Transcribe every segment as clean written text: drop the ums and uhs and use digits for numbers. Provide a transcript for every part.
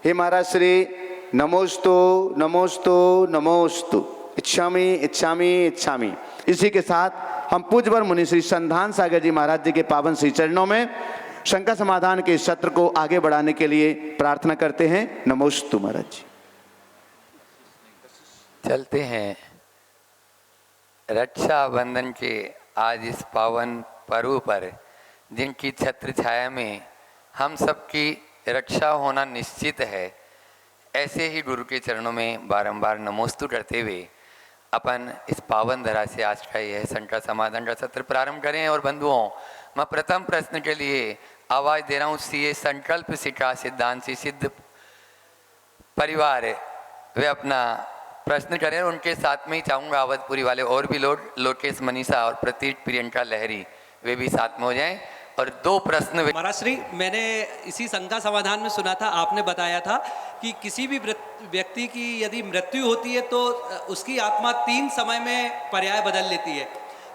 हे महाराज श्री नमोस्तु नमोस्तु नमोस्तु, इच्छामि इच्छामि इच्छामि। इसी के साथ हम पूज्यवर मुनि श्री संधान सागर जी महाराज जी के पावन श्री चरणों में शंका समाधान के इस सत्र को आगे बढ़ाने के लिए प्रार्थना करते हैं। नमोस्तु महाराज जी। चलते हैं रक्षाबंधन के आज इस पावन पर्व पर, जिनकी छत्र छाया में हम सबकी रक्षा होना निश्चित है, ऐसे ही गुरु के चरणों में बारंबार नमोस्तु करते हुए अपन इस पावन धरा से आज का यह शंका समाधान का सत्र प्रारंभ करें। और बंधुओं, मैं प्रथम प्रश्न के लिए आवाज दे रहा हूँ। सीए संकल्प शिक्षा सिद्धांत से सिद्ध परिवार वे अपना प्रश्न करें। उनके साथ में ही चाहूँगा अवधपुरी वाले और भी लोग, लोकेश मनीषा और प्रतीक प्रियंका लहरी, वे भी साथ में हो जाएं। और दो प्रश्न। महाराज श्री, मैंने इसी शंका समाधान में सुना था, आपने बताया था कि किसी भी व्यक्ति की यदि मृत्यु होती है तो उसकी आत्मा 3 समय में पर्याय बदल लेती है।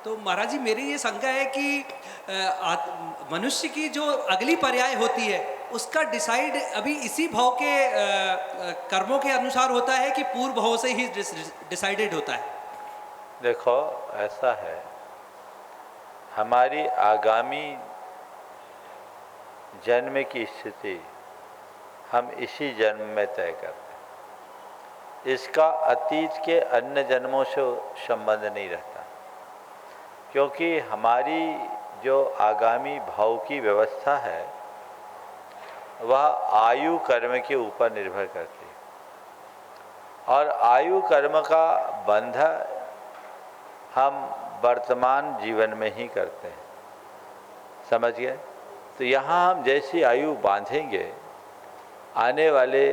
तो महाराज जी, मेरी ये शंका है कि मनुष्य की जो अगली पर्याय होती है उसका डिसाइड अभी इसी भाव के कर्मों के अनुसार होता है कि पूर्व भाव से ही डिसाइडेड होता है? देखो, ऐसा है, हमारी आगामी जन्म की स्थिति हम इसी जन्म में तय करते हैं। इसका अतीत के अन्य जन्मों से संबंध नहीं रहता, क्योंकि हमारी जो आगामी भाव की व्यवस्था है वह आयु कर्म के ऊपर निर्भर करती है, और आयु कर्म का बंध हम वर्तमान जीवन में ही करते हैं। समझ गए? तो यहाँ हम जैसी आयु बांधेंगे, आने वाले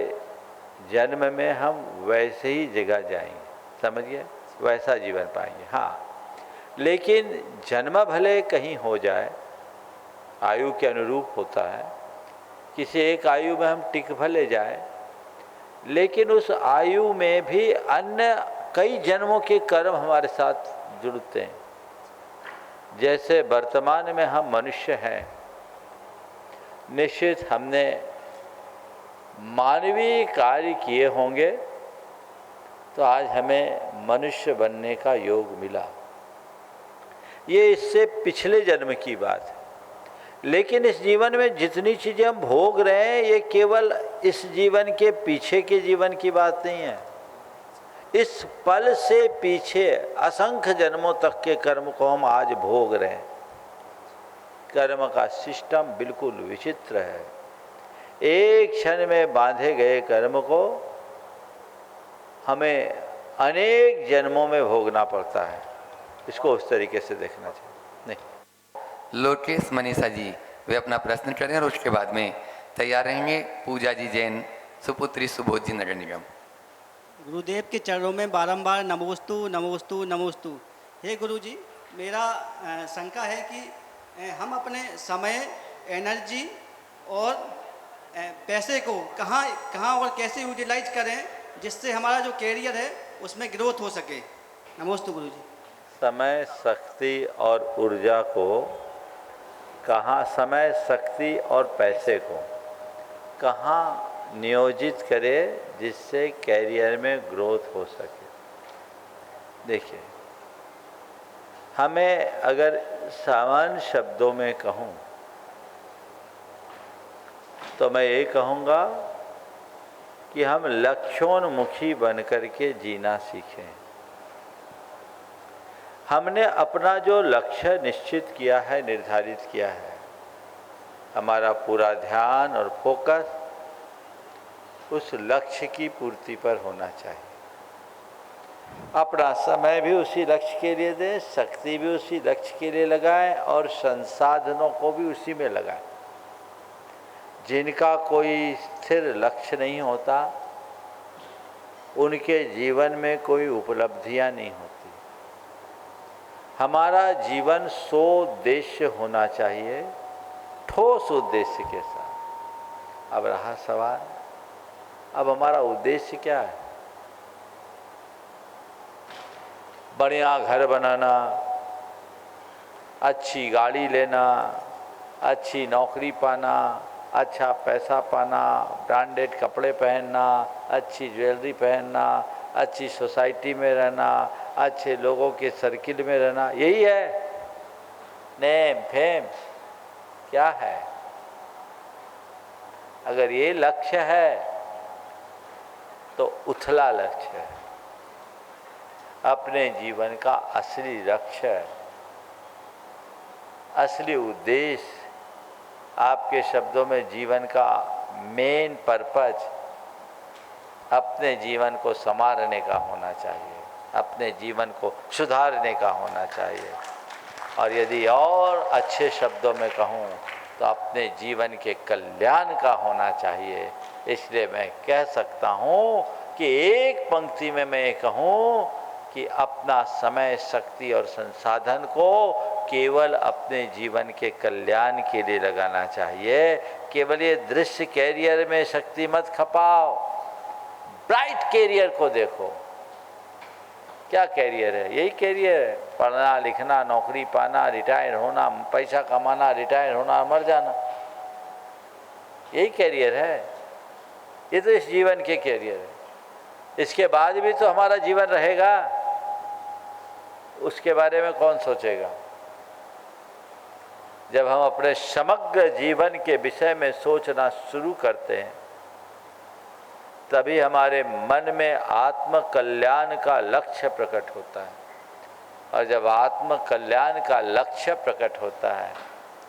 जन्म में हम वैसे ही जगह जाएंगे। समझ गए? वैसा जीवन पाएंगे। हाँ, लेकिन जन्म भले कहीं हो जाए, आयु के अनुरूप होता है। किसी एक आयु में हम टिक भले जाए, लेकिन उस आयु में भी अन्य कई जन्मों के कर्म हमारे साथ जुड़ते हैं। जैसे वर्तमान में हम मनुष्य हैं, निश्चित हमने मानवीय कार्य किए होंगे तो आज हमें मनुष्य बनने का योग मिला। ये इससे पिछले जन्म की बात है। लेकिन इस जीवन में जितनी चीज़ें हम भोग रहे हैं, ये केवल इस जीवन के पीछे के जीवन की बात नहीं है। इस पल से पीछे असंख्य जन्मों तक के कर्म को हम आज भोग रहे हैं। कर्म का सिस्टम बिल्कुल विचित्र है। एक क्षण में बांधे गए कर्म को हमें अनेक जन्मों में भोगना पड़ता है। इसको उस तरीके से देखना चाहिए। नहीं, लोकेश मनीषा जी वे अपना प्रश्न करें और उसके बाद में तैयार रहेंगे पूजा जी जैन, सुपुत्री सुबोध जी नगर निगम। गुरुदेव के चरणों में बारंबार नमोस्तु नमोस्तु नमोस्तु। हे गुरु जी, मेरा शंका है कि हम अपने समय, एनर्जी और पैसे को कहाँ और कैसे यूटिलाइज करें जिससे हमारा जो कैरियर है उसमें ग्रोथ हो सके। नमोस्तु गुरु जी। समय, शक्ति और ऊर्जा को कहाँ, समय, शक्ति और पैसे को कहाँ नियोजित करें जिससे कैरियर में ग्रोथ हो सके। देखिए, हमें अगर सामान्य शब्दों में कहूँ तो मैं ये कहूँगा कि हम लक्ष्योन्मुखी बन कर के जीना सीखें। हमने अपना जो लक्ष्य निश्चित किया है, निर्धारित किया है, हमारा पूरा ध्यान और फोकस उस लक्ष्य की पूर्ति पर होना चाहिए। अपना समय भी उसी लक्ष्य के लिए दें, शक्ति भी उसी लक्ष्य के लिए लगाएं और संसाधनों को भी उसी में लगाएं। जिनका कोई स्थिर लक्ष्य नहीं होता, उनके जीवन में कोई उपलब्धियां नहीं होती। हमारा जीवन सोउद्देश्य होना चाहिए, ठोस उद्देश्य के साथ। अब रहा सवाल, अब हमारा उद्देश्य क्या है? बढ़िया घर बनाना, अच्छी गाड़ी लेना, अच्छी नौकरी पाना, अच्छा पैसा पाना, ब्रांडेड कपड़े पहनना, अच्छी ज्वेलरी पहनना, अच्छी सोसाइटी में रहना, अच्छे लोगों के सर्किल में रहना, यही है नेम फेम? क्या है? अगर ये लक्ष्य है तो उथला लक्ष्य है। अपने जीवन का असली लक्ष्य, असली उद्देश्य, आपके शब्दों में जीवन का मेन पर्पज अपने जीवन को संवारने का होना चाहिए, अपने जीवन को सुधारने का होना चाहिए, और यदि और अच्छे शब्दों में कहूँ तो अपने जीवन के कल्याण का होना चाहिए। इसलिए मैं कह सकता हूँ कि एक पंक्ति में मैं कहूँ कि अपना समय, शक्ति और संसाधन को केवल अपने जीवन के कल्याण के लिए लगाना चाहिए। केवल ये दृश्य कैरियर में शक्ति मत खपाओ, ब्राइट कैरियर को देखो। क्या कैरियर है? यही कैरियर है, पढ़ना लिखना, नौकरी पाना, रिटायर होना, पैसा कमाना, रिटायर होना, मर जाना, यही कैरियर है। ये तो इस जीवन के कैरियर है। इसके बाद भी तो हमारा जीवन रहेगा, उसके बारे में कौन सोचेगा? जब हम अपने समग्र जीवन के विषय में सोचना शुरू करते हैं तभी हमारे मन में आत्म कल्याण का लक्ष्य प्रकट होता है, और जब आत्म कल्याण का लक्ष्य प्रकट होता है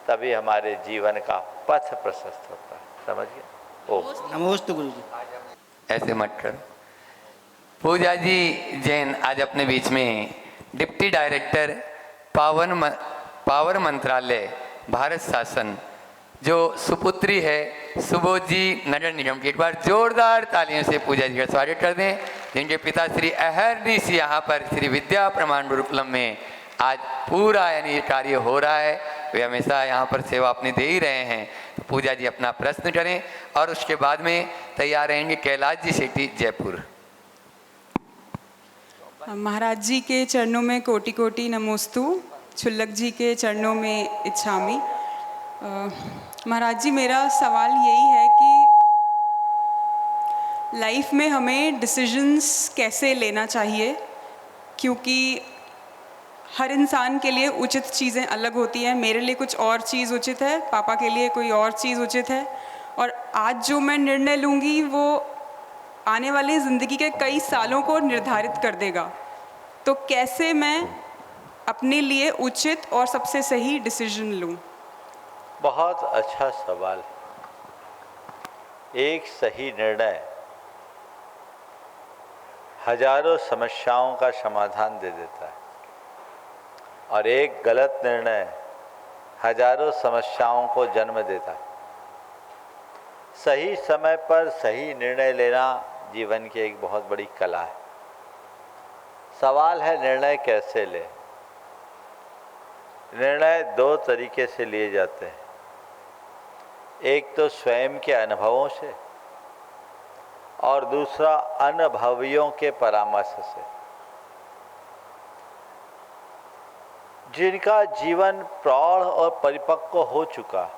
तभी हमारे जीवन का पथ प्रशस्त होता है। समझ गए? ओह नमोस्तु गुरु जी। ऐसे मत करो। पूजा जी जैन आज अपने बीच में डिप्टी डायरेक्टर पावर मंत्रालय भारत शासन जो सुपुत्री है सुबोध जी नगर निगम की, एक बार जोरदार तालियों से पूजा जी का स्वागत कर दें, जिनके पिता श्री अहरनीश यहाँ पर श्री विद्या प्रमाण गुरुकुलम में आज पूरा यानी ये कार्य हो रहा है। वे हमेशा यहाँ पर सेवा अपनी दे ही रहे हैं। तो पूजा जी अपना प्रश्न करें और उसके बाद में तैयार रहेंगे कैलाश जी शेट्टी जयपुर। महाराज जी के चरणों में कोटि कोटि नमोस्तु, छुल्लक जी के चरणों में इच्छामी। महाराज जी मेरा सवाल यही है कि लाइफ में हमें डिसीजंस कैसे लेना चाहिए, क्योंकि हर इंसान के लिए उचित चीज़ें अलग होती हैं। मेरे लिए कुछ और चीज़ उचित है, पापा के लिए कोई और चीज़ उचित है, और आज जो मैं निर्णय लूँगी वो आने वाली ज़िंदगी के कई सालों को निर्धारित कर देगा। तो कैसे मैं अपने लिए उचित और सबसे सही डिसीजन लूँ? बहुत अच्छा सवाल। एक सही निर्णय हजारों समस्याओं का समाधान दे देता है, और एक गलत निर्णय हजारों समस्याओं को जन्म देता है। सही समय पर सही निर्णय लेना जीवन की एक बहुत बड़ी कला है। सवाल है निर्णय कैसे ले। निर्णय दो तरीके से लिए जाते हैं, एक तो स्वयं के अनुभवों से और दूसरा अनुभवियों के परामर्श से। जिनका जीवन प्रौढ़ और परिपक्व हो चुका,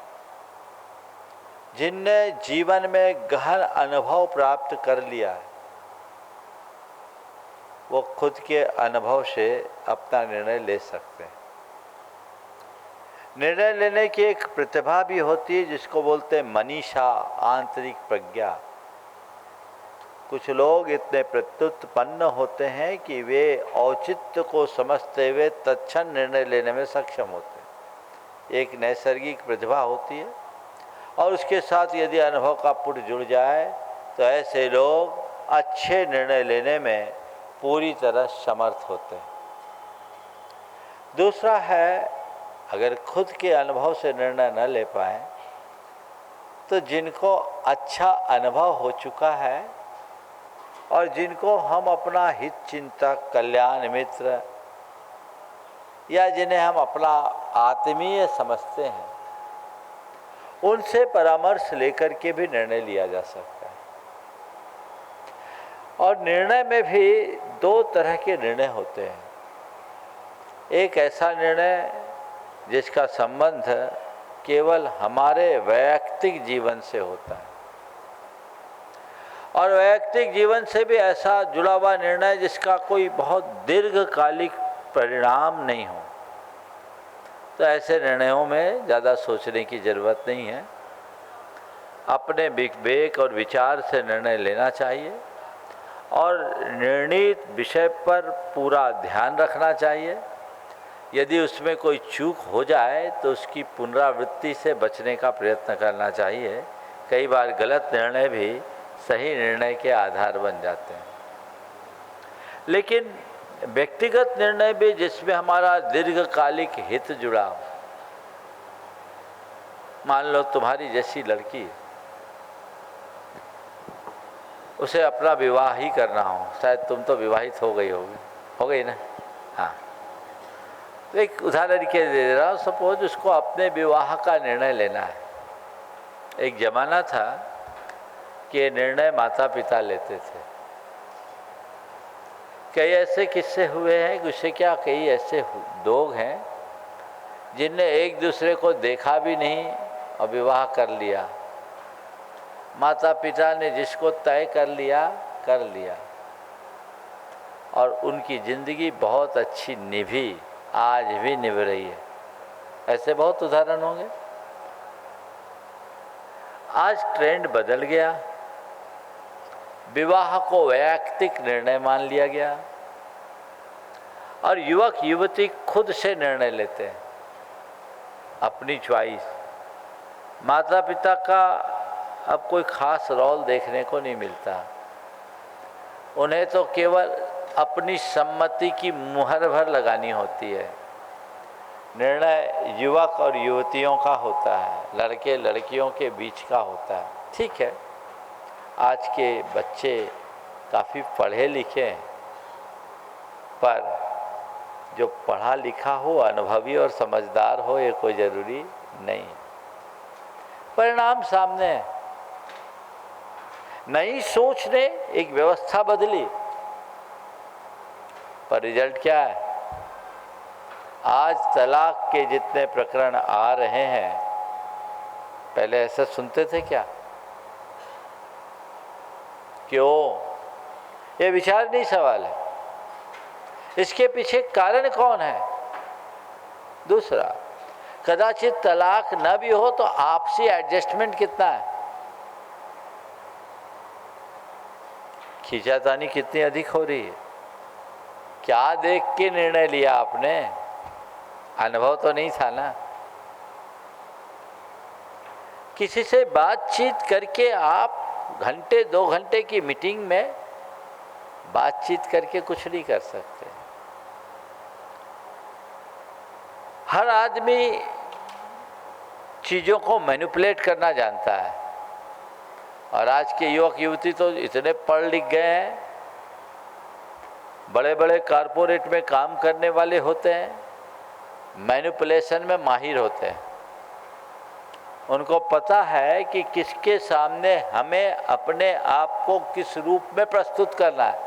जिनने जीवन में गहन अनुभव प्राप्त कर लिया है, वो खुद के अनुभव से अपना निर्णय ले सकते हैं। निर्णय लेने की एक प्रतिभा भी होती है जिसको बोलते हैं मनीषा, आंतरिक प्रज्ञा। कुछ लोग इतने प्रत्युत्पन्न होते हैं कि वे औचित्य को समझते हुए तत्क्षण निर्णय लेने में सक्षम होते हैं। एक नैसर्गिक प्रतिभा होती है, और उसके साथ यदि अनुभव का पुट जुड़ जाए तो ऐसे लोग अच्छे निर्णय लेने में पूरी तरह समर्थ होते हैं। दूसरा है, अगर खुद के अनुभव से निर्णय न ले पाए तो जिनको अच्छा अनुभव हो चुका है और जिनको हम अपना हित चिंतक, कल्याण मित्र या जिन्हें हम अपना आत्मीय समझते हैं, उनसे परामर्श लेकर के भी निर्णय लिया जा सकता है। और निर्णय में भी दो तरह के निर्णय होते हैं। एक ऐसा निर्णय जिसका संबंध केवल हमारे वैयक्तिक जीवन से होता है, और वैयक्तिक जीवन से भी ऐसा जुड़ा हुआ निर्णय जिसका कोई बहुत दीर्घकालिक परिणाम नहीं हो, तो ऐसे निर्णयों में ज़्यादा सोचने की ज़रूरत नहीं है। अपने विवेक और विचार से निर्णय लेना चाहिए और निर्णित विषय पर पूरा ध्यान रखना चाहिए। यदि उसमें कोई चूक हो जाए तो उसकी पुनरावृत्ति से बचने का प्रयत्न करना चाहिए। कई बार गलत निर्णय भी सही निर्णय के आधार बन जाते हैं। लेकिन व्यक्तिगत निर्णय भी जिसमें हमारा दीर्घकालिक हित जुड़ा हो, मान लो तुम्हारी जैसी लड़की, उसे अपना विवाह ही करना हो, शायद तुम तो विवाहित हो गई ना, हाँ, तो एक उदाहरण के दे रहा हूँ, सपोज उसको अपने विवाह का निर्णय लेना है। एक जमाना था कि ये निर्णय माता पिता लेते थे। कई ऐसे किस्से हुए हैं, उससे क्या, कई ऐसे लोग हैं जिनने एक दूसरे को देखा भी नहीं और विवाह कर लिया। माता पिता ने जिसको तय कर लिया और उनकी ज़िंदगी बहुत अच्छी निभी, आज भी निभ रही है। ऐसे बहुत उदाहरण होंगे। आज ट्रेंड बदल गया, विवाह को वैयक्तिक निर्णय मान लिया गया और युवक युवती खुद से निर्णय लेते हैं, अपनी चॉइस। माता पिता का अब कोई खास रोल देखने को नहीं मिलता। उन्हें तो केवल अपनी सम्मति की मुहर भर लगानी होती है। निर्णय युवक और युवतियों का होता है, लड़के लड़कियों के बीच का होता है। ठीक है, आज के बच्चे काफ़ी पढ़े लिखे हैं, पर जो पढ़ा लिखा हो, अनुभवी और समझदार हो, ये कोई ज़रूरी नहीं। परिणाम सामने है। नई सोच ने एक व्यवस्था बदली, पर रिजल्ट क्या है? आज तलाक के जितने प्रकरण आ रहे हैं, पहले ऐसा सुनते थे क्या? क्यों? ये विचारणीय सवाल है। इसके पीछे कारण कौन है? दूसरा, कदाचित तलाक न भी हो तो आपसी एडजस्टमेंट कितना है, खींचातानी कितनी अधिक हो रही है। क्या देख के निर्णय लिया आपने? अनुभव तो नहीं था ना। किसी से बातचीत करके आप घंटे 2 घंटे की मीटिंग में बातचीत करके कुछ नहीं कर सकते। हर आदमी चीज़ों को मैनिपुलेट करना जानता है, और आज के युवक युवती तो इतने पढ़ लिख गए हैं, बड़े बड़े कारपोरेट में काम करने वाले होते हैं, मैनिपुलेशन में माहिर होते हैं। उनको पता है कि किसके सामने हमें अपने आप को किस रूप में प्रस्तुत करना है,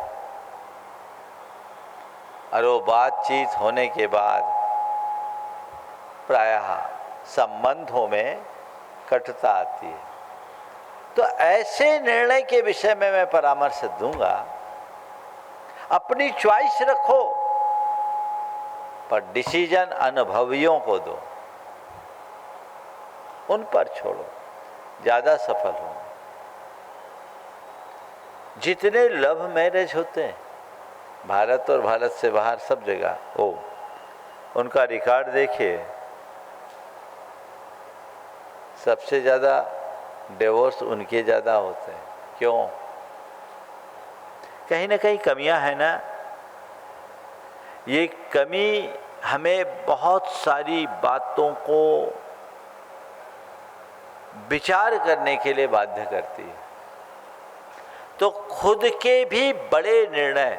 और वो बातचीत होने के बाद प्रायः संबंधों में कटुता आती है। तो ऐसे निर्णय के विषय में मैं परामर्श दूंगा, अपनी चॉइस रखो, पर डिसीजन अनुभवियों को दो, उन पर छोड़ो, ज़्यादा सफल हो। जितने लव मैरिज होते हैं भारत और भारत से बाहर सब जगह हो, उनका रिकॉर्ड देखिए, सबसे ज़्यादा डिवोर्स उनके ज़्यादा होते हैं। क्यों? कहीं ना कहीं कमियां हैं ना। ये कमी हमें बहुत सारी बातों को विचार करने के लिए बाध्य करती है। तो खुद के भी बड़े निर्णय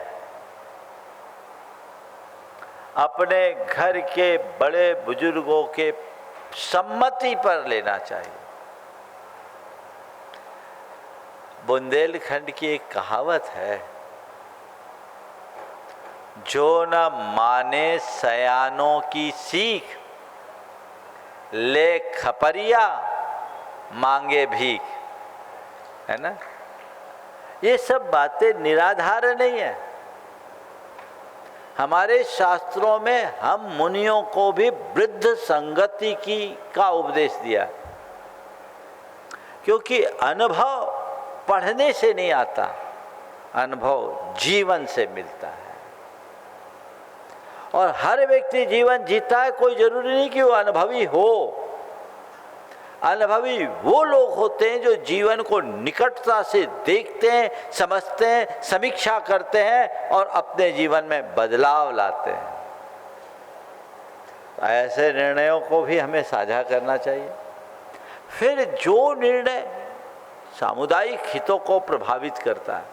अपने घर के बड़े बुजुर्गों के सम्मति पर लेना चाहिए। बुंदेलखंड की एक कहावत है, जो न माने सयानों की सीख, ले खपरिया मांगे भीख, है ना। ये सब बातें निराधार नहीं है। हमारे शास्त्रों में हम मुनियों को भी वृद्ध संगति का उपदेश दिया, क्योंकि अनुभव पढ़ने से नहीं आता, अनुभव जीवन से मिलता है। और हर व्यक्ति जीवन जीता है, कोई जरूरी नहीं कि वो अनुभवी हो। अनुभवी वो लोग होते हैं जो जीवन को निकटता से देखते हैं, समझते हैं, समीक्षा करते हैं और अपने जीवन में बदलाव लाते हैं। ऐसे निर्णयों को भी हमें साझा करना चाहिए। फिर जो निर्णय सामुदायिक हितों को प्रभावित करता है,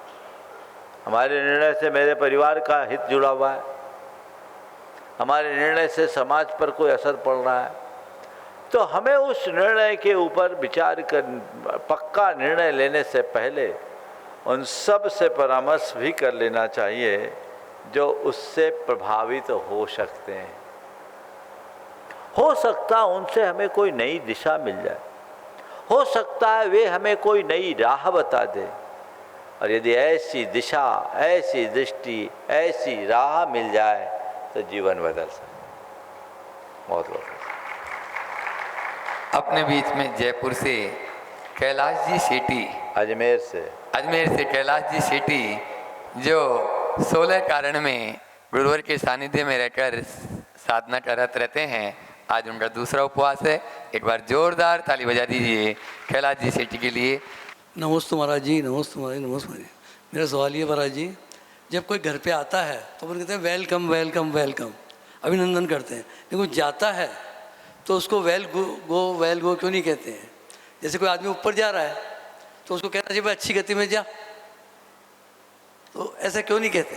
हमारे निर्णय से मेरे परिवार का हित जुड़ा हुआ है, हमारे निर्णय से समाज पर कोई असर पड़ रहा है, तो हमें उस निर्णय के ऊपर विचार कर पक्का निर्णय लेने से पहले उन सब से परामर्श भी कर लेना चाहिए जो उससे प्रभावित हो सकते हैं। हो सकता उनसे हमें कोई नई दिशा मिल जाए, हो सकता है वे हमें कोई नई राह बता दें, और यदि ऐसी दिशा, ऐसी दृष्टि, ऐसी राह मिल जाए तो जीवन बदल सकता। बहुत बहुत अपने बीच में जयपुर से कैलाश जी सेठी, अजमेर से कैलाश जी सेठी, जो 16 कारण में गुरुवर के सानिध्य में रहकर साधना करते रहते हैं, आज उनका दूसरा उपवास है। एक बार जोरदार ताली बजा दीजिए कैलाश जी सेठी के लिए। नमस्ते महाराज जी, नमस्ते महाराज, नमस्ते महाराज। मेरा सवाल ये महाराज जी, जब कोई घर पे आता है तो वो कहते हैं वेलकम वेलकम वेलकम, अभिनंदन करते हैं, लेकिन जाता है तो उसको वेल गो क्यों नहीं कहते हैं? जैसे कोई आदमी ऊपर जा रहा है तो उसको कहना चाहिए भाई अच्छी गति में जा, तो ऐसा क्यों नहीं कहते?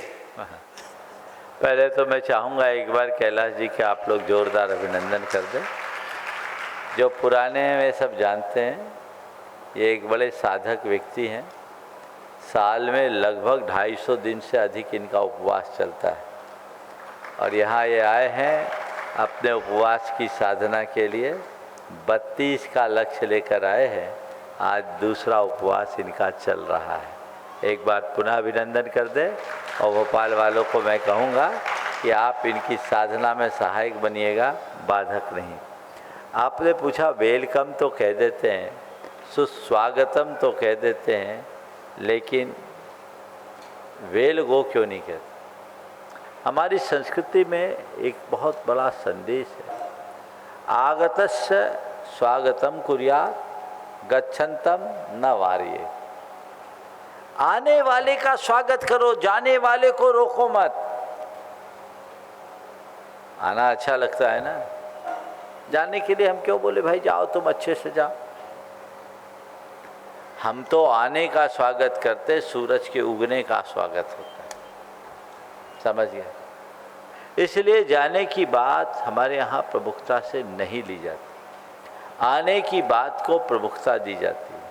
पहले तो मैं चाहूँगा एक बार कैलाश जी के आप लोग जोरदार अभिनंदन कर दें। जो पुराने वे सब जानते हैं, ये एक बड़े साधक व्यक्ति हैं। साल में लगभग 250 दिन से अधिक इनका उपवास चलता है, और यहाँ ये आए हैं अपने उपवास की साधना के लिए। 32 का लक्ष्य लेकर आए हैं। आज दूसरा उपवास इनका चल रहा है। एक बार पुनः अभिनंदन कर दें, और भोपाल वालों को मैं कहूँगा कि आप इनकी साधना में सहायक बनिएगा, बाधक नहीं। आपने पूछा वेलकम तो कह देते हैं, सुस्वागतम तो कह देते हैं, लेकिन वेल गो क्यों नहीं कहते? हमारी संस्कृति में एक बहुत बड़ा संदेश है, आगतस्य स्वागतम कुर्यात् गच्छन्तम न वार्ये। आने वाले का स्वागत करो, जाने वाले को रोको मत। आना अच्छा लगता है ना, जाने के लिए हम क्यों बोले भाई जाओ तुम अच्छे से जाओ? हम तो आने का स्वागत करते, सूरज के उगने का स्वागत होता है, समझ गए? इसलिए जाने की बात हमारे यहाँ प्रमुखता से नहीं ली जाती, आने की बात को प्रमुखता दी जाती है।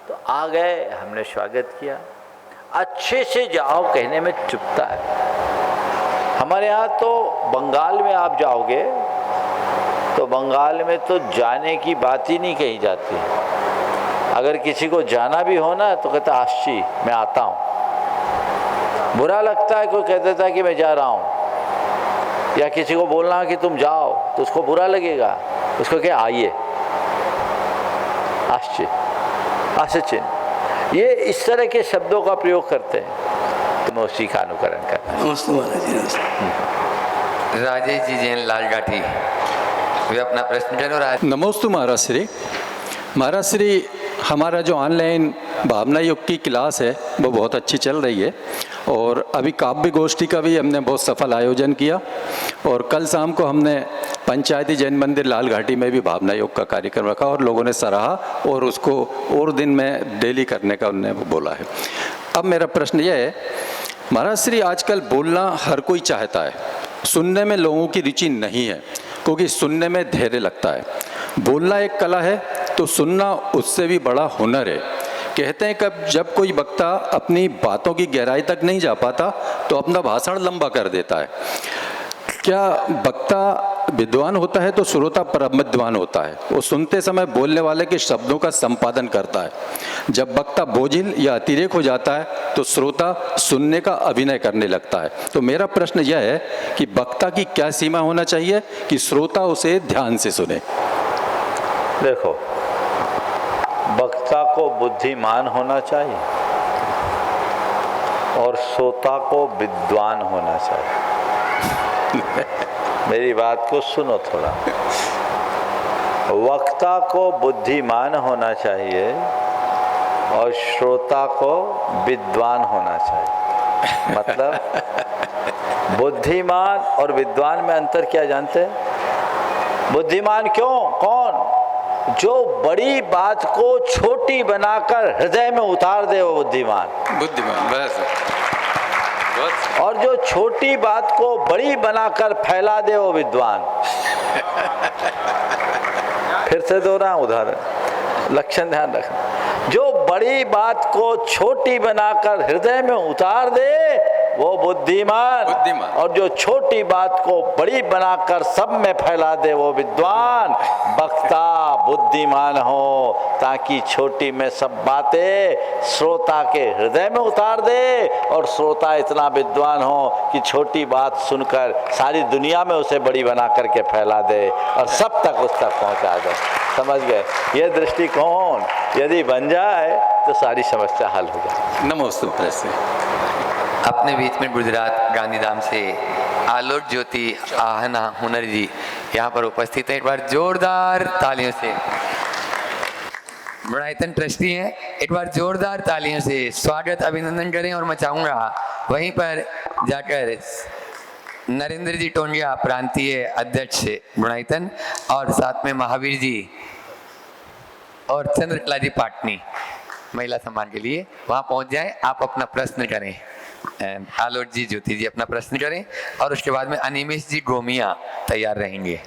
तो आ गए, हमने स्वागत किया। अच्छे से जाओ कहने में चुभता है। हमारे यहाँ तो बंगाल में आप जाओगे तो बंगाल में तो जाने की बात ही नहीं कही जाती। अगर किसी को जाना भी हो ना तो कहता आशी मैं आता हूँ। बुरा लगता है कोई कह देता है कि मैं जा रहा हूँ, या किसी को बोलना कि तुम जाओ तो उसको बुरा लगेगा, उसको क्या आइए, आश्चर्य, आश्चर्य, ये इस तरह के शब्दों का प्रयोग करते हैं। तो मैं उसी का अनुकरण करता हूं। नमस्ते महाराज जी, नमस्ते। राजेश जी जैन लालगाठी, वे अपना प्रश्न करो। नमोस्तु महाराज श्री। महाराज श्री, हमारा जो ऑनलाइन भावना योग की क्लास है वो बहुत अच्छी चल रही है, और अभी काव्य गोष्ठी का भी हमने बहुत सफल आयोजन किया, और कल शाम को हमने पंचायती जैन मंदिर लालघाटी में भी भावना योग का कार्यक्रम रखा और लोगों ने सराहा, और उसको और दिन में डेली करने का उन्होंने बोला है। अब मेरा प्रश्न यह है महाराज श्री, आजकल बोलना हर कोई चाहता है, सुनने में लोगों की रुचि नहीं है, क्योंकि सुनने में धैर्य लगता है। बोलना एक कला है तो सुनना उससे भी बड़ा हुनर है। कहते हैं कब जब कोई वक्ता अपनी बातों की गहराई तक नहीं जा पाता तो अपना भाषण लंबा कर देता है। क्या वक्ता विद्वान होता है तो श्रोता परम विद्वान होता है। वो सुनते समय बोलने वाले के शब्दों का संपादन करता है। जब वक्ता बोझिल या अतिरेक हो जाता है तो श्रोता सुनने का अभिनय करने लगता है। तो मेरा प्रश्न यह है कि वक्ता की क्या सीमा होना चाहिए कि श्रोता उसे ध्यान से सुने? देखो, वक्ता को बुद्धिमान होना चाहिए और श्रोता को विद्वान होना चाहिए। मेरी बात को सुनो थोड़ा। वक्ता को बुद्धिमान होना चाहिए और श्रोता को विद्वान होना चाहिए। मतलब बुद्धिमान और विद्वान में अंतर क्या जानते हैं? बुद्धिमान क्यों? कौन? जो बड़ी बात को छोटी बनाकर हृदय में उतार दे वो बुद्धिमान। बुद्धिमान, बस। और जो छोटी बात को बड़ी बनाकर फैला दे वो विद्वान। फिर से दोहरा उदाहरण, लक्षण ध्यान रखना। जो बड़ी बात को छोटी बनाकर हृदय में उतार दे वो बुद्धिमान, और जो छोटी बात को बड़ी बनाकर सब में फैला दे वो विद्वान। वक्ता बुद्धिमान हो ताकि छोटी में सब बातें श्रोता के हृदय में उतार दे, और श्रोता इतना विद्वान हो कि छोटी बात सुनकर सारी दुनिया में उसे बड़ी बना करके फैला दे और सब तक उस तक पहुंचा दे। समझ गए? ये दृष्टिकोण यदि बन जाए तो सारी समस्या हल हो जाए। नमस्ते। अपने बीच में गुजरात गांधीधाम से आलोक ज्योति आहना हुनर जी यहाँ पर उपस्थित है। एक बार जोरदार तालियों से, बड़ाइतन ट्रस्टी हैं, एक बार जोरदार तालियों से स्वागत अभिनंदन करें। और मैं चाहूँगा वहीं पर जाकर नरेंद्र जी टोंगिया प्रांतीय अध्यक्ष गुणायतन और साथ में महावीर जी और चंद्रकला जी पाटनी महिला सम्मान के लिए वहाँ पहुँच जाएं। आप अपना प्रश्न करें, आलोक जी ज्योति जी अपना प्रश्न करें और उसके बाद में अनिमेश जी गोमिया तैयार रहेंगे।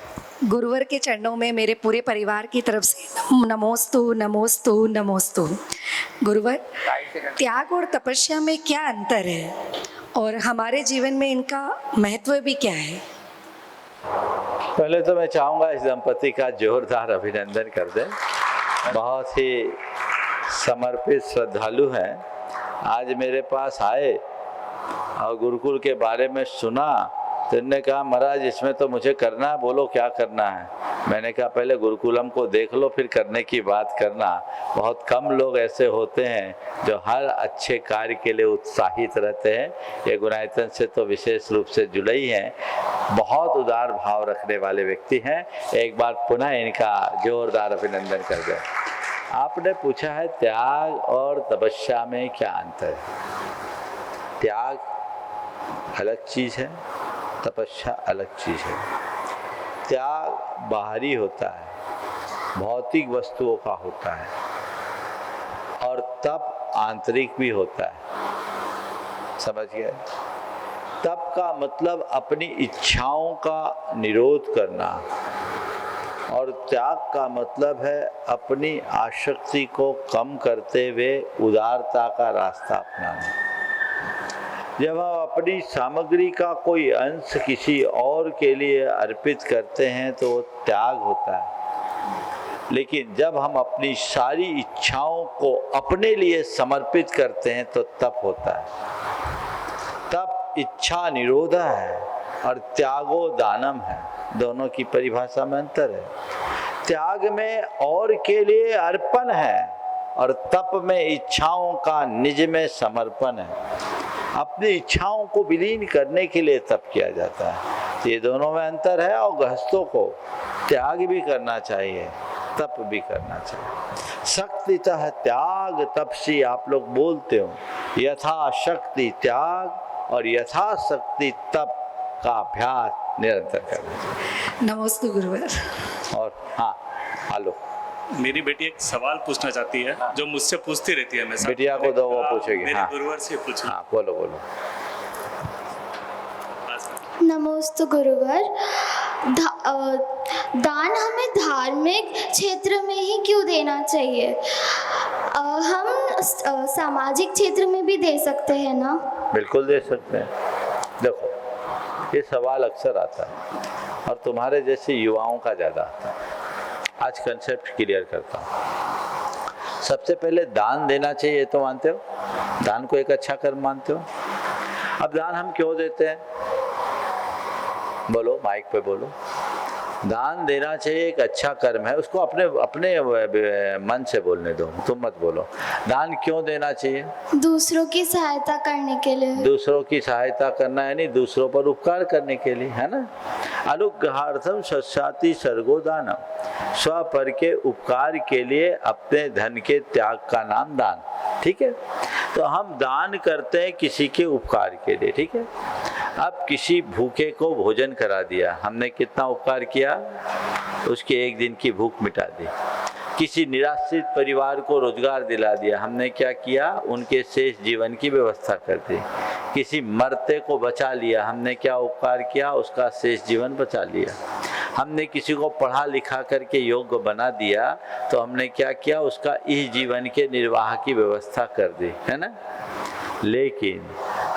गुरुवर के चरणों में मेरे पूरे परिवार की तरफ से नमोस्तु नमोस्तु नमोस्तु। गुरुवर, त्याग और तपस्या में क्या अंतर है और हमारे जीवन में इनका महत्व भी क्या है? पहले तो मैं चाहूँगा इस दंपति का जोरदार अभिनंदन कर दें। बहुत ही समर्पित श्रद्धालु हैं। आज मेरे पास आए और गुरुकुल के बारे में सुना तो इन्होंने कहा महाराज इसमें तो मुझे करना है, बोलो क्या करना है। मैंने कहा पहले गुरुकुलम को देख लो फिर करने की बात करना। बहुत कम लोग ऐसे होते हैं जो हर अच्छे कार्य के लिए उत्साहित रहते हैं। ये गुणायतन से तो विशेष रूप से जुड़े ही हैं, बहुत उदार भाव रखने वाले व्यक्ति हैं। एक बार पुनः इनका जोरदार अभिनंदन कर दें। आपने पूछा है त्याग और तपस्या में क्या अंतर है। त्याग अलग चीज़ है, तपस्या अलग चीज़ है। त्याग बाहरी होता है, भौतिक वस्तुओं का होता है, और तप आंतरिक भी होता है। समझ गए? तप का मतलब अपनी इच्छाओं का निरोध करना, और त्याग का मतलब है अपनी आसक्ति को कम करते हुए उदारता का रास्ता अपनाना। जब हम अपनी सामग्री का कोई अंश किसी और के लिए अर्पित करते हैं तो वो त्याग होता है, लेकिन जब हम अपनी सारी इच्छाओं को अपने लिए समर्पित करते हैं तो तप होता है। तप इच्छा निरोध है और त्यागो दानम है। दोनों की परिभाषा में अंतर है। त्याग में और के लिए अर्पण है और तप में इच्छाओं का निज में समर्पण है। अपनी इच्छाओं को विलीन करने के लिए तप किया जाता है। तो ये दोनों में अंतर है, और गृहस्थों को त्याग भी करना चाहिए, तप भी करना चाहिए। शक्तितः त्याग तपसी आप लोग बोलते हो, यथा शक्ति त्याग और यथा शक्ति तप का अभ्यास निरंतर करना चाहिए। नमस्ते गुरुवर। और हाँ, हेलो, मेरी बेटी एक सवाल पूछना चाहती है जो मुझसे पूछती रहती है हमेशा। बेटिया को दो, वो पूछेगी। मेरे हाँ, गुरुवर से पूछो। हाँ, बोलो बोलो। नमस्ते गुरुवर। दान हमें धार्मिक क्षेत्र में ही क्यों देना चाहिए? हम सामाजिक क्षेत्र में भी दे सकते हैं ना? बिल्कुल दे सकते हैं। देखो, ये सवाल अक्सर आता है और तुम्हारे जैसे युवाओं का ज़्यादा आता है। आज कंसेप्ट क्लियर करता हूँ। सबसे पहले दान देना चाहिए, ये तो मानते हो? दान को एक अच्छा कर्म मानते हो? अब दान हम क्यों देते हैं? बोलो, माइक पे बोलो। दान देना चाहिए, एक अच्छा कर्म है, उसको अपने अपने मन से बोलने दो, तुम मत बोलो। दान क्यों देना चाहिए? दूसरों की सहायता करने के लिए। दूसरों की सहायता करना यानी दूसरों पर उपकार करने के लिए, है ना। अनुग्रहार्थम सत्साति सर्गो दानम, स्वपर के उपकार के लिए अपने धन के त्याग का नाम दान। ठीक है, तो हम दान करते हैं किसी के उपकार के लिए। ठीक है, अब किसी भूखे को भोजन करा दिया, हमने कितना उपकार किया? उसके एक दिन की भूख मिटा दी। किसी निराश्रित परिवार को रोजगार दिला दिया, हमने क्या किया? उनके शेष जीवन की व्यवस्था कर दी। किसी मरते को बचा लिया, हमने क्या उपकार किया? उसका शेष जीवन बचा लिया। हमने किसी को पढ़ा लिखा करके योग्य बना दिया, तो हमने क्या किया? उसका इस जीवन के निर्वाह की व्यवस्था कर दी, है ना। लेकिन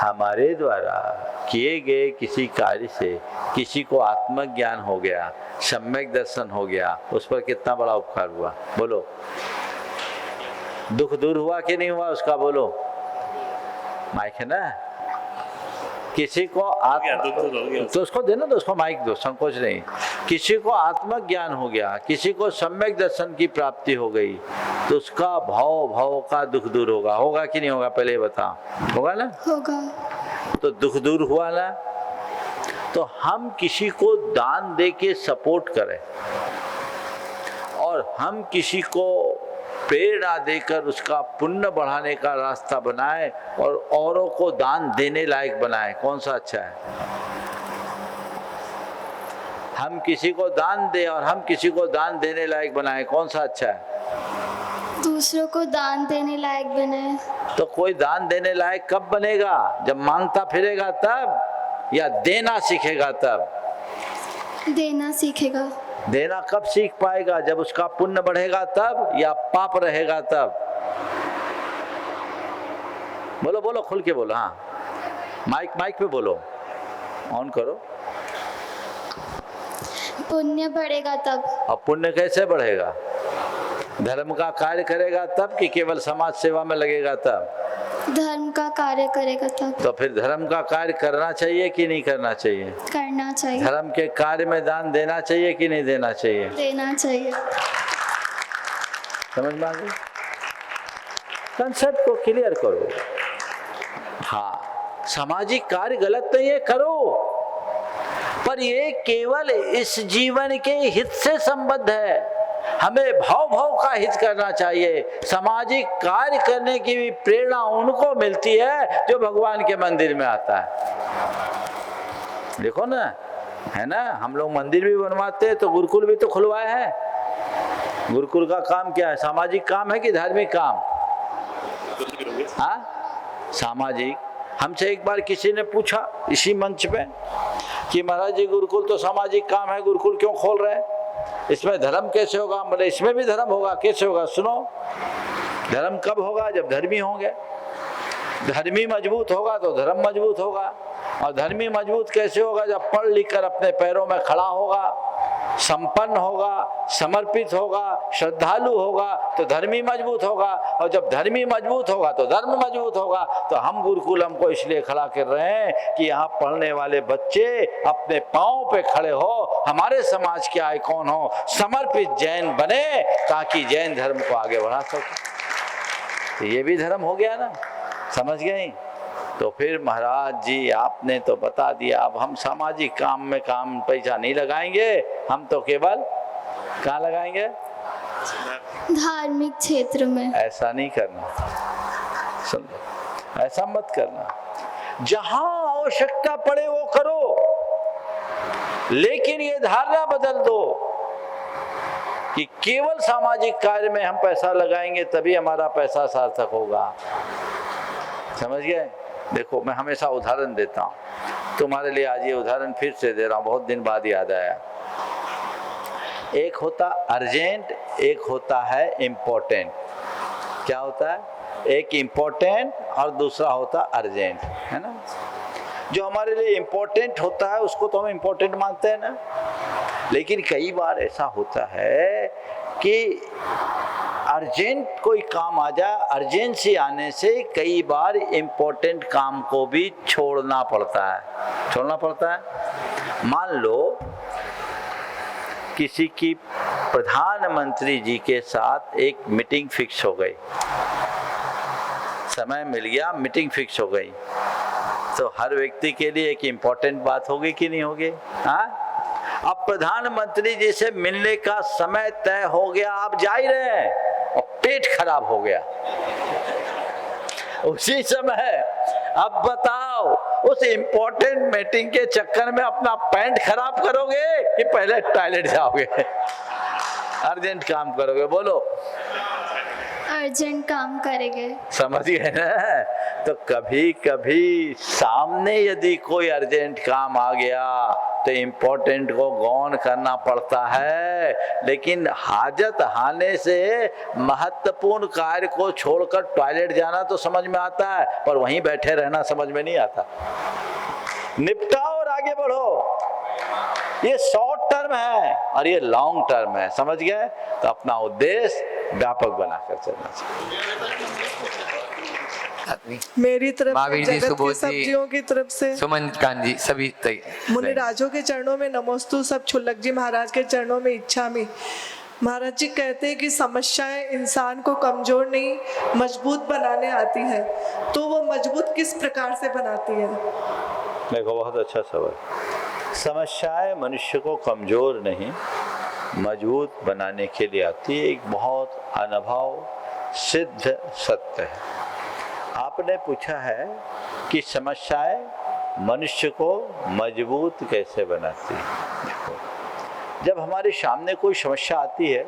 हमारे द्वारा किए गए किसी कार्य से किसी को आत्मज्ञान हो गया, सम्यक दर्शन हो गया, उस पर कितना बड़ा उपकार हुआ? बोलो, दुख दूर हुआ कि नहीं हुआ उसका? बोलो, माइक है ना। किसी को तो उसको देना, तो उसको माइक दो, संकोच नहीं। किसी को आत्मज्ञान हो गया, किसी को सम्यक दर्शन की प्राप्ति हो गई, तो उसका भाव का दुख दूर होगा। होगा कि नहीं होगा? पहले बता। होगा ना? होगा। तो दुख दूर हुआ ना। तो हम किसी को दान दे के सपोर्ट करें और हम किसी को प्रेरणा देकर उसका पुण्य बढ़ाने का रास्ता बनाए और औरों को दान देने लायक बनाए, कौन सा अच्छा है? हम किसी को दान दे और हम किसी को दान देने लायक बनाए, कौन सा अच्छा है? दूसरों को दान देने लायक बनाए। तो कोई दान देने लायक कब बनेगा? जब मांगता फिरेगा तब, या देना सीखेगा तब? देना सीखेगा। देना कब सीख पाएगा? जब उसका पुण्य बढ़ेगा तब, या पाप रहेगा तब? बोलो बोलो, खुल के बोलो। हाँ, माइक पे बोलो, ऑन करो। पुण्य बढ़ेगा तब। अब पुण्य कैसे बढ़ेगा? धर्म का कार्य करेगा तब, कि केवल समाज सेवा में लगेगा तब? धर्म का कार्य करेगा तब। तो फिर धर्म का कार्य करना चाहिए कि नहीं करना चाहिए? करना चाहिए। धर्म के कार्य में दान देना चाहिए कि नहीं देना चाहिए? देना चाहिए। समझ में आ गई? कंसेप्ट को क्लियर करो। हाँ, सामाजिक कार्य गलत नहीं है, करो, पर ये केवल इस जीवन के हित से संबद्ध है। हमें भाव का हित करना चाहिए। सामाजिक कार्य करने की भी प्रेरणा उनको मिलती है जो भगवान के मंदिर में आता है। देखो ना, है ना, हम लोग मंदिर भी बनवाते हैं तो गुरुकुल भी तो खुलवाए हैं। गुरुकुल का काम क्या है? सामाजिक काम है कि धार्मिक काम? हाँ, सामाजिक। हमसे एक बार किसी ने पूछा इसी मंच पे कि महाराज जी, गुरुकुल तो सामाजिक काम है, गुरुकुल क्यों खोल रहे हैं? इसमें धर्म कैसे होगा? मतलब इसमें भी धर्म होगा, कैसे होगा? सुनो, धर्म कब होगा? जब धर्मी होंगे। धर्मी मजबूत होगा तो धर्म मजबूत होगा। और धर्मी मजबूत कैसे होगा? जब पढ़ लिख कर अपने पैरों में खड़ा होगा, संपन्न होगा, समर्पित होगा, श्रद्धालु होगा, तो धर्मी मजबूत होगा। और जब धर्मी मजबूत होगा तो धर्म मजबूत होगा। तो हम गुरुकुल हमको इसलिए खड़ा कर रहे हैं कि यहाँ पढ़ने वाले बच्चे अपने पांव पे खड़े हो, हमारे समाज के आइकॉन हो, समर्पित जैन बने, ताकि जैन धर्म को आगे बढ़ा सके। तो ये भी धर्म हो गया ना, समझ गए? तो फिर महाराज जी आपने तो बता दिया, अब हम सामाजिक काम में काम पैसा नहीं लगाएंगे, हम तो केवल कहाँ लगाएंगे? धार्मिक क्षेत्र में। ऐसा नहीं करना, सुन लो, ऐसा मत करना। जहां आवश्यकता पड़े वो करो, लेकिन ये धारणा बदल दो कि केवल सामाजिक कार्य में हम पैसा लगाएंगे तभी हमारा पैसा सार्थक होगा। समझ गए? देखो, मैं हमेशा उदाहरण देता हूँ, तुम्हारे लिए आज ये उदाहरण फिर से दे रहा हूँ, बहुत दिन बाद याद आया। एक होता अर्जेंट, एक होता है इम्पोर्टेंट। क्या होता है? एक इम्पोर्टेंट और दूसरा होता अर्जेंट, है ना। जो हमारे लिए इम्पोर्टेंट होता है उसको तो हम इम्पोर्टेंट मानते हैं ना। लेकिन कई बार ऐसा होता है कि अर्जेंट कोई काम आ जाए, अर्जेंसी आने से कई बार इम्पोर्टेंट काम को भी छोड़ना पड़ता है। मान लो किसी की प्रधानमंत्री जी के साथ एक मीटिंग फिक्स हो गई, समय मिल गया, मीटिंग फिक्स हो गई, तो हर व्यक्ति के लिए एक इम्पोर्टेंट बात होगी कि नहीं होगी? हाँ, अब प्रधानमंत्री जी से मिलने का समय तय हो गया, आप जा ही रहे हैं और पेट खराब हो गया उसी समय। अब बताओ, उस इम्पोर्टेंट मीटिंग के चक्कर में अपना पैंट खराब करोगे कि पहले टॉयलेट जाओगे? अर्जेंट काम करोगे? बोलो। अर्जेंट काम करेंगे। समझ गए ना? तो कभी कभी सामने यदि कोई अर्जेंट काम आ गया तो इम्पोर्टेंट को गौन करना पड़ता है, लेकिन हाजत आने से महत्वपूर्ण कार्य को छोड़कर टॉयलेट जाना तो समझ में आता है, पर वहीं बैठे रहना समझ में नहीं आता। निपटाओ और आगे बढ़ो। ये शॉर्ट टर्म है और ये लॉन्ग टर्म है, समझ गए? तो अपना उद्देश्य व्यापक बनाकर चलना चाहिए। मेरी तरफ महावीर से जी, जगत सुबोध के जी, सब्जियों की तरफ से सुमन कांत जी, सभी मुनि राजों के चरणों में नमोस्तु, सब छुल्लक जी महाराज के चरणों में इच्छा में। महाराज जी कहते हैं कि समस्याएं इंसान को कमजोर नहीं मजबूत बनाने आती है, तो वो मजबूत किस प्रकार से बनाती है? देखो, बहुत अच्छा सवाल। समस्याएं मनुष्य को कमजोर नहीं मजबूत बनाने के लिए आती है, एक बहुत अनुभव सिद्ध सत्य है। आपने पूछा है कि समस्याएं मनुष्य को मजबूत कैसे बनाती है। देखो, जब हमारे सामने कोई समस्या आती है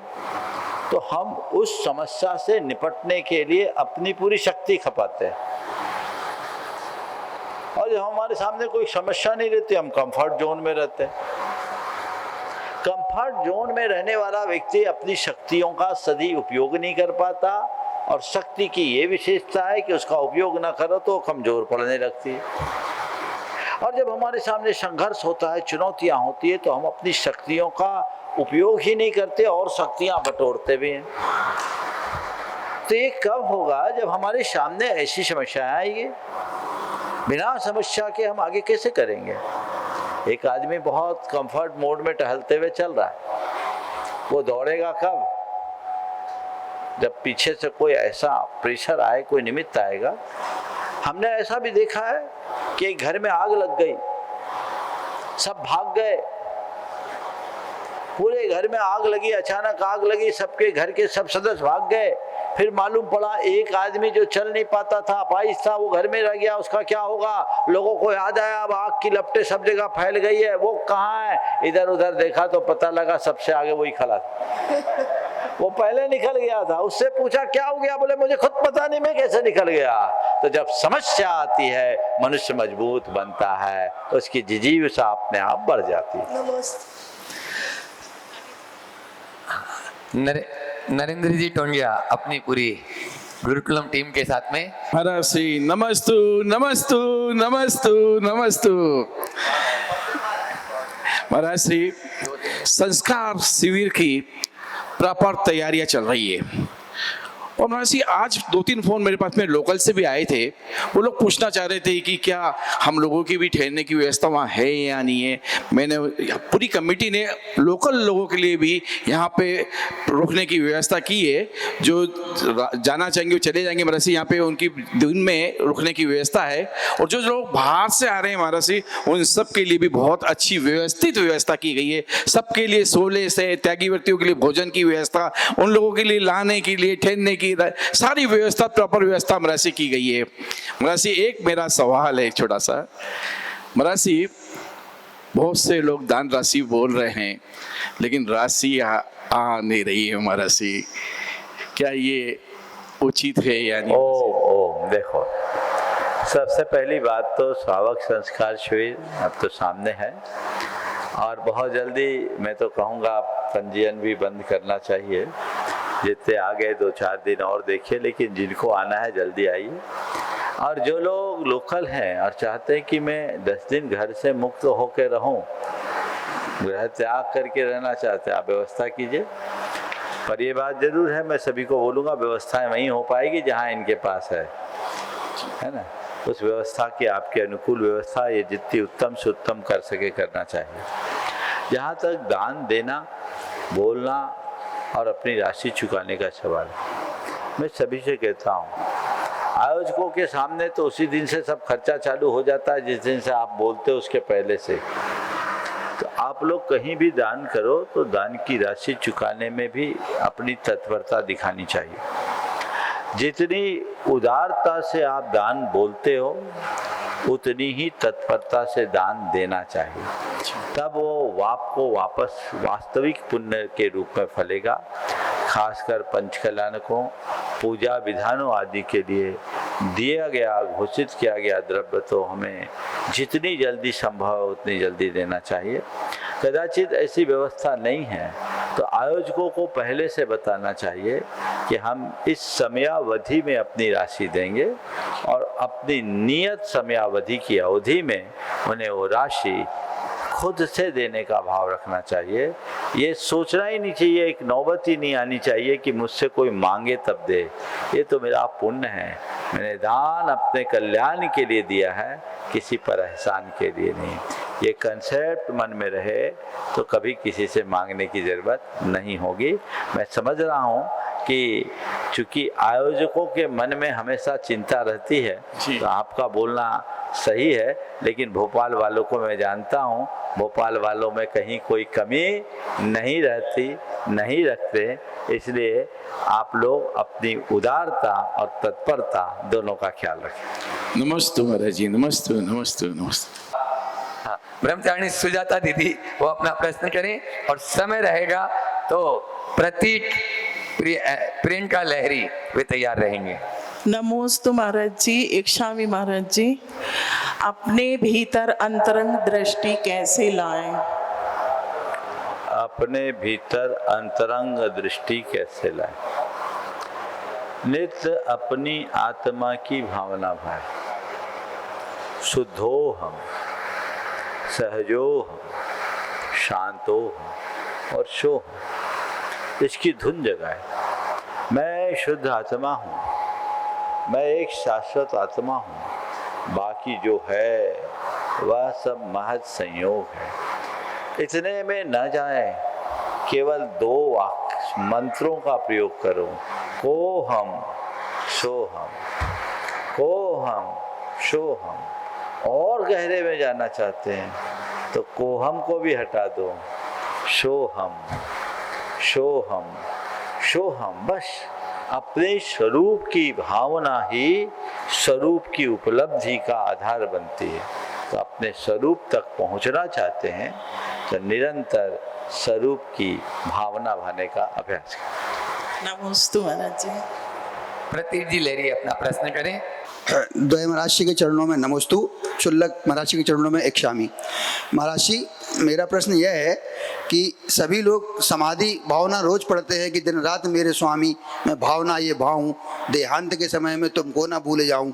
तो हम उस समस्या से निपटने के लिए अपनी पूरी शक्ति खपाते हैं, और जब हमारे सामने कोई समस्या नहीं रहती हम कंफर्ट जोन में रहते हैं। कंफर्ट जोन में रहने वाला व्यक्ति अपनी शक्तियों का सही उपयोग नहीं कर पाता, और शक्ति की ये विशेषता है कि उसका उपयोग ना करो तो कमजोर पड़ने लगती है। और जब हमारे सामने संघर्ष होता है, चुनौतियां होती है, तो हम अपनी शक्तियों का उपयोग ही नहीं करते और शक्तियां बटोरते भी हैं। तो ये कब होगा? जब हमारे सामने ऐसी समस्याएं आएगी। बिना समस्या के हम आगे कैसे करेंगे? एक आदमी बहुत कंफर्ट मोड में टहलते हुए चल रहा है, वो दौड़ेगा कब? जब पीछे से कोई ऐसा प्रेशर आए, कोई निमित्त आएगा। हमने ऐसा भी देखा है कि घर में आग लग गई, सब भाग गए, पूरे घर में आग लगी, अचानक आग लगी, सबके घर के सब सदस्य भाग गए। फिर मालूम पड़ा एक आदमी जो चल नहीं पाता था, अपाहिज था, वो घर में रह गया, उसका क्या होगा? लोगों को याद आया अब आग की लपटें सब जगह फैल गई है, वो कहाँ है? इधर उधर देखा तो पता लगा सबसे आगे वही खड़ा था। वो पहले निकल गया था। उससे पूछा क्या हो गया? बोले मुझे खुद पता नहीं मैं कैसे निकल गया। तो जब समस्या आती है मनुष्य मजबूत बनता है, उसकी जिजीविषा अपने आप बढ़ जाती है। नरेंद्र जी टोंगिया अपनी पूरी गुरुकुलम टीम के साथ में। महाराज श्री नमस्तु नमस्तु नमस्तु नमस्तु। महाराज श्री संस्कार शिविर की प्रॉपर तैयारियां चल रही है, और महाराज जी आज 2-3 फोन मेरे पास में लोकल से भी आए थे। वो लोग पूछना चाह रहे थे कि क्या हम लोगों की भी ठहरने की व्यवस्था वहाँ है या नहीं है। मैंने पूरी कमेटी ने लोकल लोगों के लिए भी यहाँ पे रुकने की व्यवस्था की है। जो जाना चाहेंगे वो चले जाएंगे महाराज जी, यहाँ पे उनकी दिन में रुकने की व्यवस्था है। और जो लोग बाहर से आ रहे हैं महाराज जी, उन सब के लिए भी बहुत अच्छी व्यवस्थित व्यवस्था की गई है। सबके लिए 16 से त्यागी व्यक्तियों के लिए भोजन की व्यवस्था, उन लोगों के लिए लाने के लिए, ठहरने की सारी व्यवस्था, प्रॉपर व्यवस्था महाराज जी की गई है। महाराज जी एक मेरा सवाल है छोटा सा। महाराज जी बहुत से लोग दान राशि बोल रहे हैं, लेकिन राशि आ नहीं रही है महाराज जी, क्या ये उचित है या नहीं? देखो, सबसे पहली बात तो श्रावक संस्कार शिविर अब तो सामने है, और बहुत जल्दी मैं तो कहूँगा पंजीयन भी बंद करना चाहिए। जितने आ गए 2-4 दिन और देखिए, लेकिन जिनको आना है जल्दी आइए। और जो लोग लोकल हैं और चाहते हैं कि मैं 10 दिन घर से मुक्त होकर रहूं, गृह त्याग करके रहना चाहते हैं, आप व्यवस्था कीजिए। पर ये बात जरूर है, मैं सभी को बोलूँगा, व्यवस्थाएं वहीं हो पाएगी जहाँ इनके पास है ना। उस व्यवस्था की आपके अनुकूल व्यवस्था ये जितनी उत्तम से उत्तम कर सके करना चाहिए। जहाँ तक दान देना, बोलना और अपनी राशि चुकाने का सवाल, मैं सभी से कहता हूँ, आयोजकों के सामने तो उसी दिन से सब खर्चा चालू हो जाता है जिस दिन से आप बोलते हो उसके पहले से। तो आप लोग कहीं भी दान करो तो दान की राशि चुकाने में भी अपनी तत्परता दिखानी चाहिए। जितनी उदारता से आप दान बोलते हो उतनी ही तत्परता से दान देना चाहिए, तब वो आपको वापस वास्तविक पुण्य के रूप में फलेगा। खासकर पंचकल्याणकों, पूजा विधानों आदि के लिए दिया गया, घोषित किया गया द्रव्य तो हमें जितनी जल्दी संभव है उतनी जल्दी देना चाहिए। कदाचित ऐसी व्यवस्था नहीं है तो आयोजकों को पहले से बताना चाहिए कि हम इस समयावधि में अपनी राशि देंगे और अपनी नियत समयावधि की अवधि में उन्हें वो राशि खुद से देने का भाव रखना चाहिए। ये सोचना ही नहीं चाहिए, एक नौबत ही नहीं आनी चाहिए कि मुझसे कोई मांगे तब दे। ये तो मेरा पुण्य है, मैंने दान अपने कल्याण के लिए दिया है, किसी पर एहसान के लिए नहीं। ये कंसेप्ट मन में रहे तो कभी किसी से मांगने की ज़रूरत नहीं होगी। मैं समझ रहा हूँ कि चूँकि आयोजकों के मन में हमेशा चिंता रहती है तो आपका बोलना सही है, लेकिन भोपाल वालों को मैं जानता हूँ, भोपाल वालों में कहीं कोई कमी नहीं रहती, नहीं रखते, इसलिए आप लोग अपनी उदारता और तत्परता दोनों का ख्याल रखें। नमस्ते महाराज जी, नमस्ते नमस्ते नमस्ते। हाँ, ब्रह्मचारिणी सुजाता दीदी वो अपना प्रश्न करें और समय रहेगा तो प्रतीक प्रियंका लहरी वे तैयार रहेंगे। नमोस्तु महाराज जी, इच्छामी महाराज जी, अपने भीतर अंतरंग दृष्टि कैसे लाएं? अपने भीतर अंतरंग दृष्टि कैसे लाएं? नित्य अपनी आत्मा की भावना भाए, शुद्धोहम, सहजोहम, शांतोहम और शोहम, इसकी धुन जगाए। मैं शुद्ध आत्मा हूँ, मैं एक शाश्वत आत्मा हूँ, बाकी जो है वह सब महज संयोग है। इतने में न जाए, केवल 2 वाक्य मंत्रों का प्रयोग करो, कोहम सोहम, कोहम सोहम। और गहरे में जाना चाहते हैं तो कोहम को भी हटा दो, सोहम सोहम सोहम। बस अपने स्वरूप की भावना ही स्वरूप की उपलब्धि का आधार बनती है। तो अपने स्वरूप तक पहुंचना चाहते हैं तो निरंतर स्वरूप की भावना भाने का अभ्यास करें। नमोस्तु महाराज जी। प्रतीक जी लहरी अपना प्रश्न करें। द्वय महाराज जी के चरणों में नमोस्तु, शुल्लक महाराज जी के चरणों में इच्छामी। महाराज जी, मेरा प्रश्न यह है कि सभी लोग समाधि भावना रोज पढ़ते हैं कि दिन रात मेरे स्वामी, मैं भावना ये भाऊं, देहांत के समय में तुमको ना भूले जाऊं।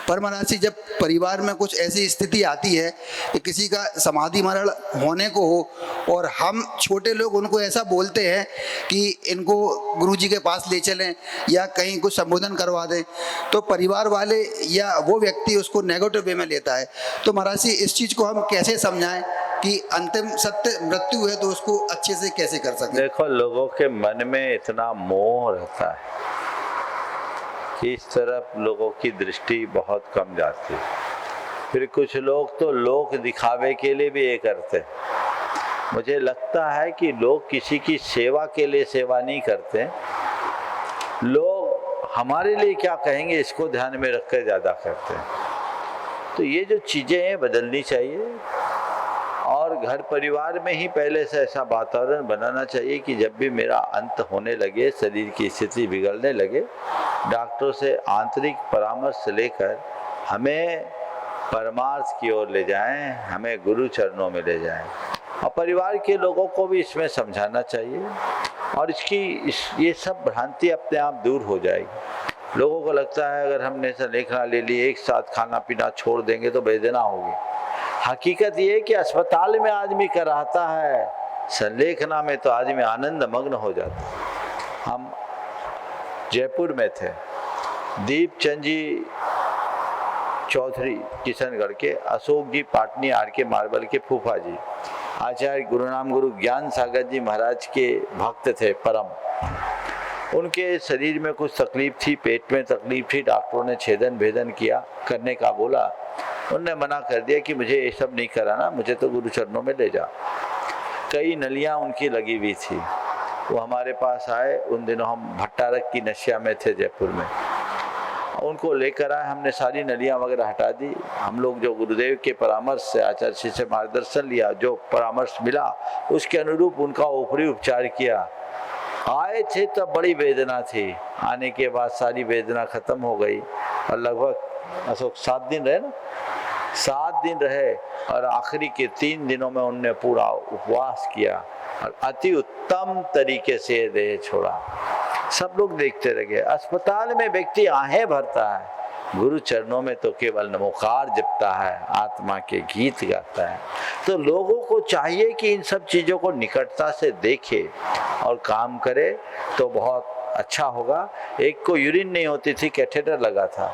पर महाराज जी, जब परिवार में कुछ ऐसी स्थिति आती है कि किसी का समाधि मरण होने को हो और हम छोटे लोग उनको ऐसा बोलते हैं कि इनको गुरुजी के पास ले चलें या कहीं कुछ संबोधन करवा दें, तो परिवार वाले या वो व्यक्ति उसको नेगेटिव वे में लेता है। तो महाराज जी, इस चीज़ को हम कैसे समझाएं कि अंतिम सत्य मृत्यु है तो उसको अच्छे से कैसे कर सकें? देखो, लोगों के मन में इतना मोह रहता है कि इस तरफ लोगों की दृष्टि बहुत कम जाती है। फिर कुछ लोग तो लोक दिखावे के लिए भी ये करते हैं। मुझे लगता है कि लोग किसी की सेवा के लिए सेवा नहीं करते, लोग हमारे लिए क्या कहेंगे इसको ध्यान में रखकर ज़्यादा करते हैं। तो ये जो चीज़ें हैं बदलनी चाहिए और घर परिवार में ही पहले से ऐसा वातावरण बनाना चाहिए कि जब भी मेरा अंत होने लगे, शरीर की स्थिति बिगड़ने लगे, डॉक्टरों से आंतरिक परामर्श लेकर हमें परमार्थ की ओर ले जाएं, हमें गुरु चरणों में ले जाएं। और परिवार के लोगों को भी इसमें समझाना चाहिए और ये सब भ्रांति अपने आप दूर हो जाएगी। लोगों को लगता है अगर हमने संलेखना ले ली, एक साथ खाना पीना छोड़ देंगे तो वेदना होगी। हकीकत ये है कि अस्पताल में आदमी कराता है, संलेखना में तो आदमी आनंद मग्न हो जाता है। हम जयपुर में थे, दीपचंद जी चौधरी किशनगढ़ के, अशोक जी पाटनी आर के मार्बल के फूफा जी, आचार्य गुरुनाम गुरु ज्ञान सागर जी महाराज के भक्त थे परम। उनके शरीर में कुछ तकलीफ थी, पेट में तकलीफ थी, डॉक्टरों ने छेदन भेदन किया, करने का बोला। उनने मना कर दिया कि मुझे ये सब नहीं कराना, मुझे तो गुरु चरणों में ले जा। कई नलियां उनकी लगी हुई थी। वो हमारे पास आए, उन दिनों हम भट्टारक की नशिया में थे जयपुर में। उनको लेकर आए, हमने सारी नलियां वगैरह हटा दी। हम लोग जो गुरुदेव के परामर्श से, आचार्य जी से मार्गदर्शन लिया, जो परामर्श मिला उसके अनुरूप उनका ऊपरी उपचार किया। आए थे तब बड़ी वेदना थी, आने के बाद सारी वेदना खत्म हो गई और लगभग अशोक 7 दिन रहे ना, 7 दिन रहे और आखिरी के 3 दिनों में उनने पूरा उपवास किया और अति उत्तम तरीके से देह छोड़ा। सब लोग देखते रह गए। अस्पताल में व्यक्ति आहें भरता है, गुरु चरणों में तो केवल नमोकार जपता है, आत्मा के गीत गाता है। तो लोगों को चाहिए कि इन सब चीज़ों को निकटता से देखे और काम करे तो बहुत अच्छा होगा। एक को यूरिन नहीं होती थी, कैथेटर लगा था,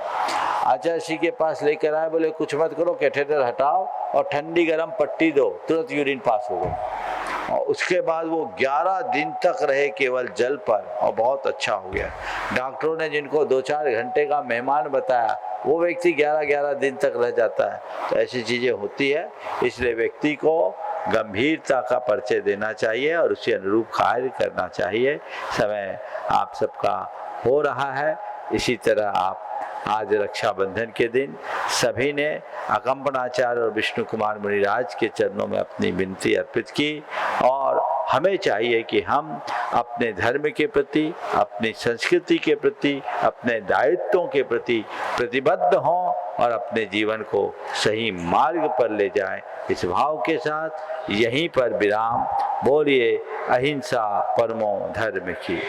आचार्य जी के पास लेकर आए, बोले कुछ मत करो, कैथेटर हटाओ और ठंडी गर्म पट्टी दो, तुरंत यूरिन पास हो गई। और उसके बाद वो 11 दिन तक रहे केवल जल पर और बहुत अच्छा हो गया। डॉक्टरों ने जिनको 2-4 घंटे का मेहमान बताया, वो व्यक्ति 11-11 दिन तक रह जाता है। तो ऐसी चीज़ें होती है, इसलिए व्यक्ति को गंभीरता का परिचय देना चाहिए और उसी अनुरूप कार्य करना चाहिए। समय आप सबका हो रहा है, इसी तरह आप आज रक्षाबंधन के दिन सभी ने अकम्पनाचार्य और विष्णु कुमार मुनिराज के चरणों में अपनी विनती अर्पित की। और हमें चाहिए कि हम अपने धर्म के प्रति, अपनी संस्कृति के प्रति, अपने दायित्वों के प्रति प्रतिबद्ध हों और अपने जीवन को सही मार्ग पर ले जाएं। इस भाव के साथ यहीं पर विराम। बोलिए अहिंसा परमो धर्म की।